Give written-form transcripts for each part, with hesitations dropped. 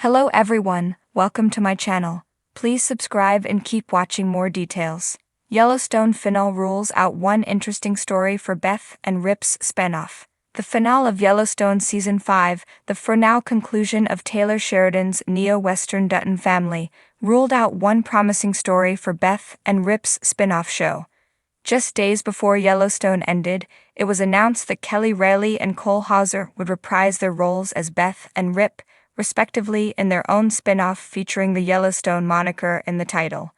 Hello everyone, welcome to my channel. Please subscribe and keep watching more details. Yellowstone finale rules out one interesting story for Beth and Rip's spinoff. The finale of Yellowstone Season 5, the for-now conclusion of Taylor Sheridan's neo-Western Dutton family, ruled out one promising story for Beth and Rip's spin-off show. Just days before Yellowstone ended, it was announced that Kelly Reilly and Cole Hauser would reprise their roles as Beth and Rip, respectively, in their own spin-off featuring the Yellowstone moniker in the title.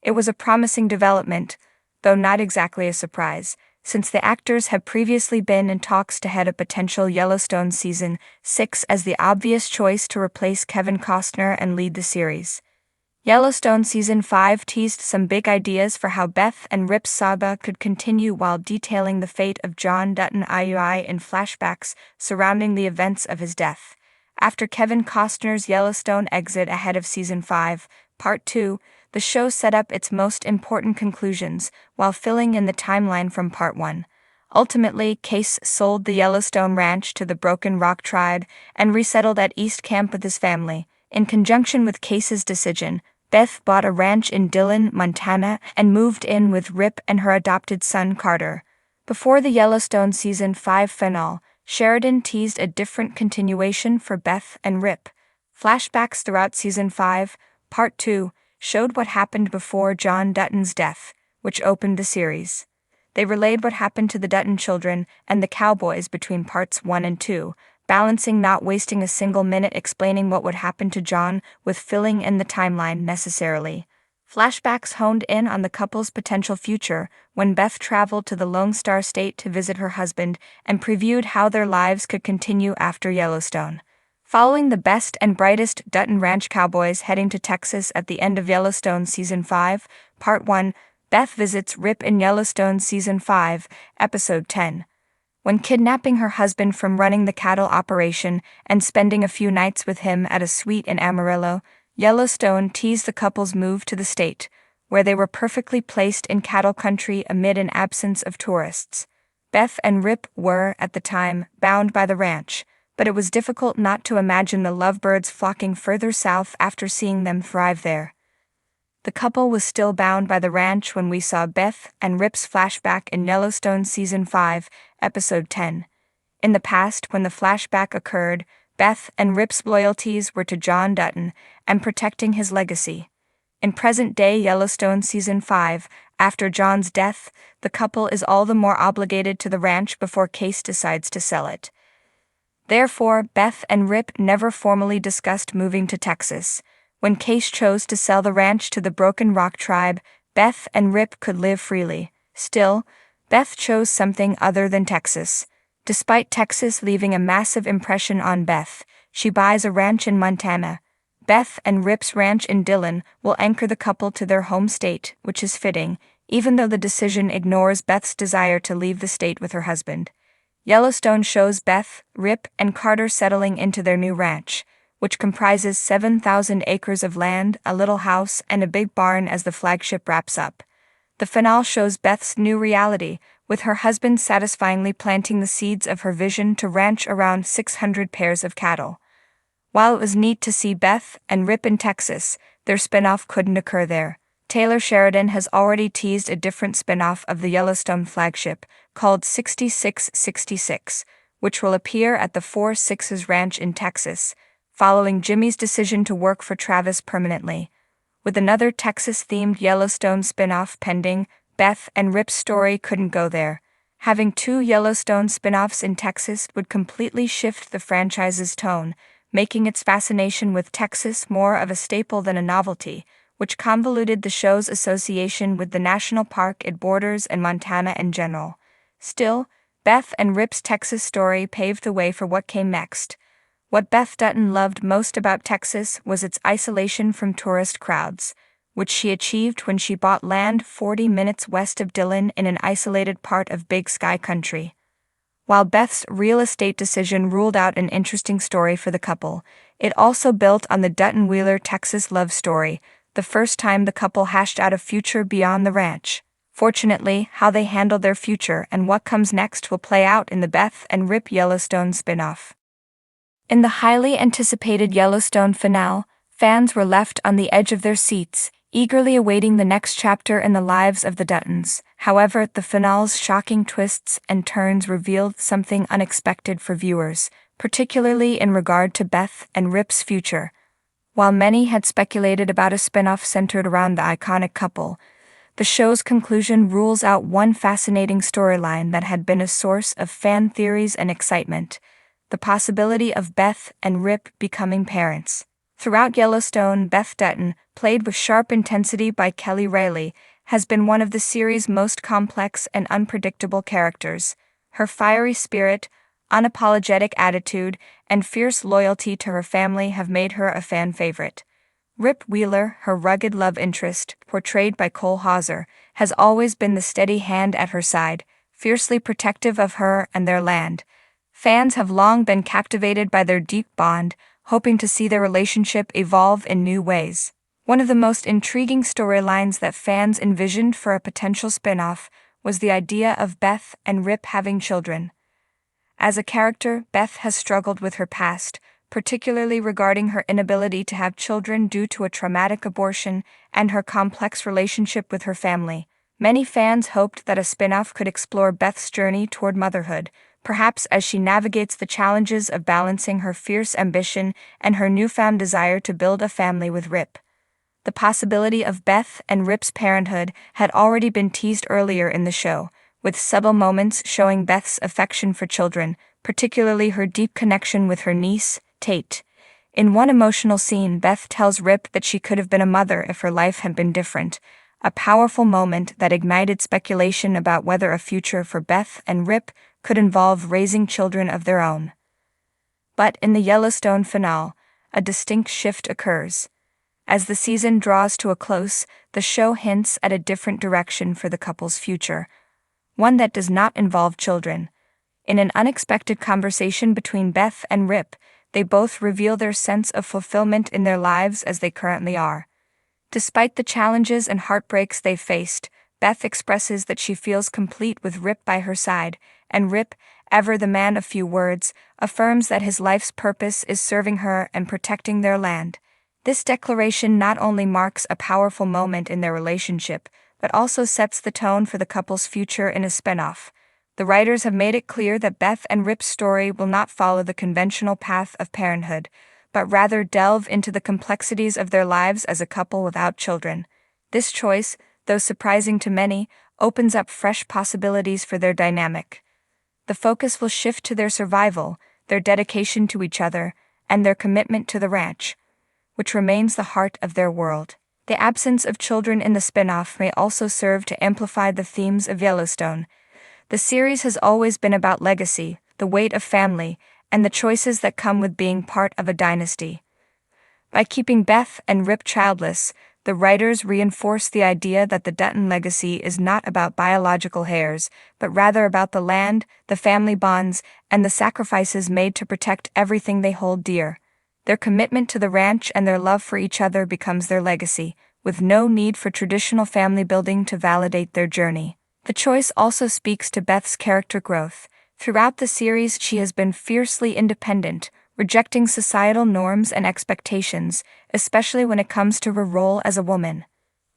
It was a promising development, though not exactly a surprise, since the actors have previously been in talks to head a potential Yellowstone Season 6 as the obvious choice to replace Kevin Costner and lead the series. Yellowstone Season 5 teased some big ideas for how Beth and Rip's saga could continue while detailing the fate of John Dutton IUI in flashbacks surrounding the events of his death. After Kevin Costner's Yellowstone exit ahead of Season 5, Part 2, the show set up its most important conclusions while filling in the timeline from Part 1. Ultimately, Case sold the Yellowstone Ranch to the Broken Rock Tribe and resettled at East Camp with his family. In conjunction with Case's decision, Beth bought a ranch in Dillon, Montana, and moved in with Rip and her adopted son Carter. Before the Yellowstone Season 5 finale, Sheridan teased a different continuation for Beth and Rip. Flashbacks throughout Season 5, Part 2, showed what happened before John Dutton's death, which opened the series. They relayed what happened to the Dutton children and the cowboys between Parts 1 and 2, balancing not wasting a single minute explaining what would happen to John with filling in the timeline necessarily. Flashbacks honed in on the couple's potential future when Beth traveled to the Lone Star State to visit her husband and previewed how their lives could continue after Yellowstone. Following the best and brightest Dutton Ranch cowboys heading to Texas at the end of Yellowstone Season 5, Part 1, Beth visits Rip in Yellowstone Season 5, Episode 10. When kidnapping her husband from running the cattle operation and spending a few nights with him at a suite in Amarillo, Yellowstone teased the couple's move to the state, where they were perfectly placed in cattle country amid an absence of tourists. Beth and Rip were, at the time, bound by the ranch, but it was difficult not to imagine the lovebirds flocking further south after seeing them thrive there. The couple was still bound by the ranch when we saw Beth and Rip's flashback in Yellowstone Season 5, Episode 10. In the past, when the flashback occurred, Beth and Rip's loyalties were to John Dutton and protecting his legacy. In present-day Yellowstone Season 5, after John's death, the couple is all the more obligated to the ranch before Case decides to sell it. Therefore, Beth and Rip never formally discussed moving to Texas. When Case chose to sell the ranch to the Broken Rock Tribe, Beth and Rip could live freely. Still, Beth chose something other than Texas. Despite Texas leaving a massive impression on Beth, she buys a ranch in Montana. Beth and Rip's ranch in Dillon will anchor the couple to their home state, which is fitting, even though the decision ignores Beth's desire to leave the state with her husband. Yellowstone shows Beth, Rip, and Carter settling into their new ranch, which comprises 7,000 acres of land, a little house, and a big barn as the flagship wraps up. The finale shows Beth's new reality, with her husband satisfyingly planting the seeds of her vision to ranch around 600 pairs of cattle. While it was neat to see Beth and Rip in Texas, their spinoff couldn't occur there. Taylor Sheridan has already teased a different spinoff of the Yellowstone flagship, called 6666, which will appear at the Four Sixes Ranch in Texas, following Jimmy's decision to work for Travis permanently. With another Texas-themed Yellowstone spinoff pending, Beth and Rip's story couldn't go there. Having two Yellowstone spinoffs in Texas would completely shift the franchise's tone, making its fascination with Texas more of a staple than a novelty, which convoluted the show's association with the national park it borders and Montana in general. Still, Beth and Rip's Texas story paved the way for what came next. What Beth Dutton loved most about Texas was its isolation from tourist crowds, which she achieved when she bought land 40 minutes west of Dillon in an isolated part of Big Sky Country. While Beth's real estate decision ruled out an interesting story for the couple, it also built on the Dutton-Wheeler Texas love story, the first time the couple hashed out a future beyond the ranch. Fortunately, how they handle their future and what comes next will play out in the Beth and Rip Yellowstone spinoff. In the highly anticipated Yellowstone finale, fans were left on the edge of their seats, eagerly awaiting the next chapter in the lives of the Duttons. However, the finale's shocking twists and turns revealed something unexpected for viewers, particularly in regard to Beth and Rip's future. While many had speculated about a spin-off centered around the iconic couple, the show's conclusion rules out one fascinating storyline that had been a source of fan theories and excitement: the possibility of Beth and Rip becoming parents. Throughout Yellowstone, Beth Dutton, played with sharp intensity by Kelly Reilly, has been one of the series' most complex and unpredictable characters. Her fiery spirit, unapologetic attitude, and fierce loyalty to her family have made her a fan favorite. Rip Wheeler, her rugged love interest, portrayed by Cole Hauser, has always been the steady hand at her side, fiercely protective of her and their land. Fans have long been captivated by their deep bond, hoping to see their relationship evolve in new ways. One of the most intriguing storylines that fans envisioned for a potential spin-off was the idea of Beth and Rip having children. As a character, Beth has struggled with her past, particularly regarding her inability to have children due to a traumatic abortion and her complex relationship with her family. Many fans hoped that a spin-off could explore Beth's journey toward motherhood, perhaps as she navigates the challenges of balancing her fierce ambition and her newfound desire to build a family with Rip. The possibility of Beth and Rip's parenthood had already been teased earlier in the show, with subtle moments showing Beth's affection for children, particularly her deep connection with her niece, Tate. In one emotional scene, Beth tells Rip that she could have been a mother if her life had been different, a powerful moment that ignited speculation about whether a future for Beth and Rip could involve raising children of their own. But in the Yellowstone finale, a distinct shift occurs. As the season draws to a close, the show hints at a different direction for the couple's future, one that does not involve children. In an unexpected conversation between Beth and Rip, they both reveal their sense of fulfillment in their lives as they currently are. Despite the challenges and heartbreaks they've faced, Beth expresses that she feels complete with Rip by her side, and Rip, ever the man of few words, affirms that his life's purpose is serving her and protecting their land. This declaration not only marks a powerful moment in their relationship, but also sets the tone for the couple's future in a spinoff. The writers have made it clear that Beth and Rip's story will not follow the conventional path of parenthood, but rather delve into the complexities of their lives as a couple without children. This choice, though surprising to many, opens up fresh possibilities for their dynamic. The focus will shift to their survival, their dedication to each other, and their commitment to the ranch, which remains the heart of their world. The absence of children in the spin-off may also serve to amplify the themes of Yellowstone. The series has always been about legacy, the weight of family, and the choices that come with being part of a dynasty. By keeping Beth and Rip childless, the writers reinforce the idea that the Dutton legacy is not about biological heirs, but rather about the land, the family bonds, and the sacrifices made to protect everything they hold dear. Their commitment to the ranch and their love for each other becomes their legacy, with no need for traditional family building to validate their journey. The choice also speaks to Beth's character growth. Throughout the series, she has been fiercely independent, rejecting societal norms and expectations, especially when it comes to her role as a woman.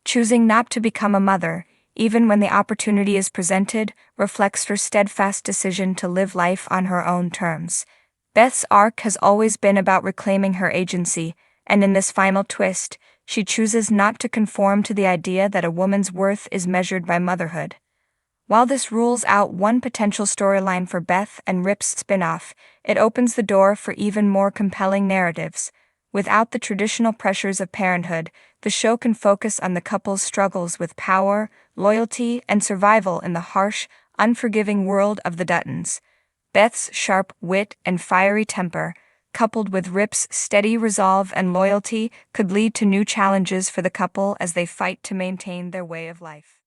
Choosing not to become a mother, even when the opportunity is presented, reflects her steadfast decision to live life on her own terms. Beth's arc has always been about reclaiming her agency, and in this final twist, she chooses not to conform to the idea that a woman's worth is measured by motherhood. While this rules out one potential storyline for Beth and Rip's spin-off, it opens the door for even more compelling narratives. Without the traditional pressures of parenthood, the show can focus on the couple's struggles with power, loyalty, and survival in the harsh, unforgiving world of the Duttons. Beth's sharp wit and fiery temper, coupled with Rip's steady resolve and loyalty, could lead to new challenges for the couple as they fight to maintain their way of life.